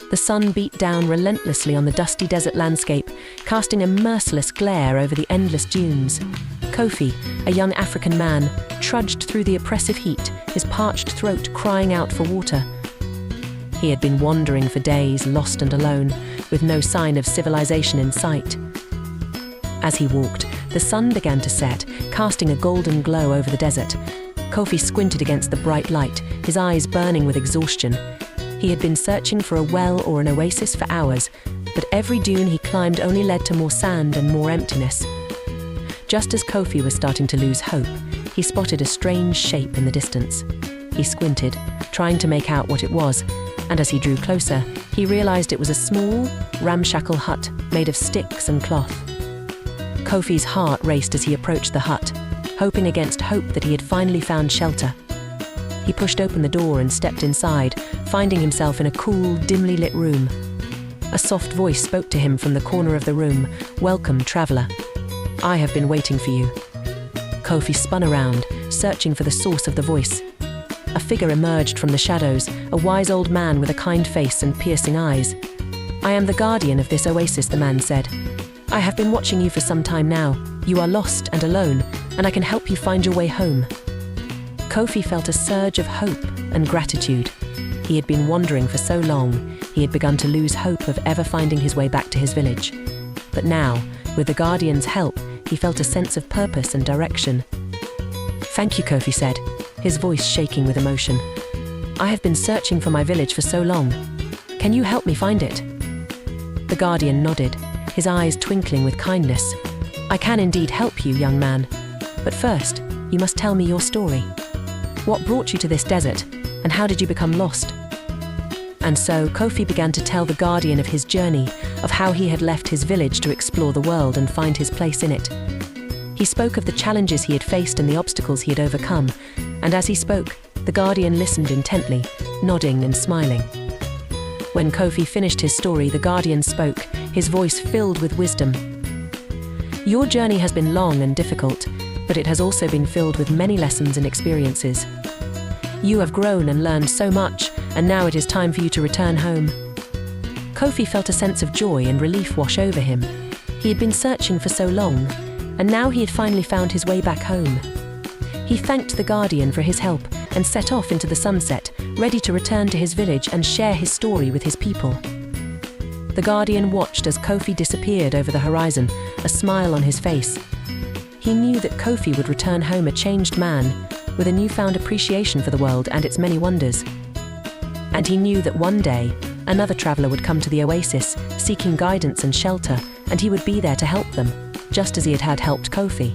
The sun beat down relentlessly on the dusty desert landscape, casting a merciless glare over the endless dunes. Kofi, a young African man, trudged through the oppressive heat, his parched throat crying out for water. He had been wandering for days, lost and alone, with no sign of civilization in sight. As he walked, the sun began to set, casting a golden glow over the desert. Kofi squinted against the bright light, his eyes burning with exhaustion. He had been searching for a well or an oasis for hours, but every dune he climbed only led to more sand and more emptiness. Just as Kofi was starting to lose hope, he spotted a strange shape in the distance. He squinted, trying to make out what it was, and as he drew closer, he realized it was a small, ramshackle hut made of sticks and cloth. Kofi's heart raced as he approached the hut, hoping against hope that he had finally found shelter. He pushed open the door and stepped inside, finding himself in a cool, dimly lit room. A soft voice spoke to him from the corner of the room. "Welcome, traveler. I have been waiting for you." Kofi spun around, searching for the source of the voice. A figure emerged from the shadows, a wise old man with a kind face and piercing eyes. "I am the guardian of this oasis," the man said. "I have been watching you for some time now. You are lost and alone, and I can help you find your way home." Kofi felt a surge of hope and gratitude. He had been wandering for so long, he had begun to lose hope of ever finding his way back to his village. But now, with the Guardian's help, he felt a sense of purpose and direction. "Thank you," Kofi said, his voice shaking with emotion. "I have been searching for my village for so long. Can you help me find it?" The Guardian nodded, his eyes twinkling with kindness. "I can indeed help you, young man. But first, you must tell me your story. What brought you to this desert, and how did you become lost?" And so Kofi began to tell the Guardian of his journey, of how he had left his village to explore the world and find his place in it. He spoke of the challenges he had faced and the obstacles he had overcome, and as he spoke, the Guardian listened intently, nodding and smiling. When Kofi finished his story, the Guardian spoke, his voice filled with wisdom. "Your journey has been long and difficult, but it has also been filled with many lessons and experiences. You have grown and learned so much, and now it is time for you to return home." Kofi felt a sense of joy and relief wash over him. He had been searching for so long, and now he had finally found his way back home. He thanked the Guardian for his help and set off into the sunset, ready to return to his village and share his story with his people. The Guardian watched as Kofi disappeared over the horizon, a smile on his face. He knew that Kofi would return home a changed man, with a newfound appreciation for the world and its many wonders. And he knew that one day, another traveler would come to the oasis, seeking guidance and shelter, and he would be there to help them, just as he had helped Kofi.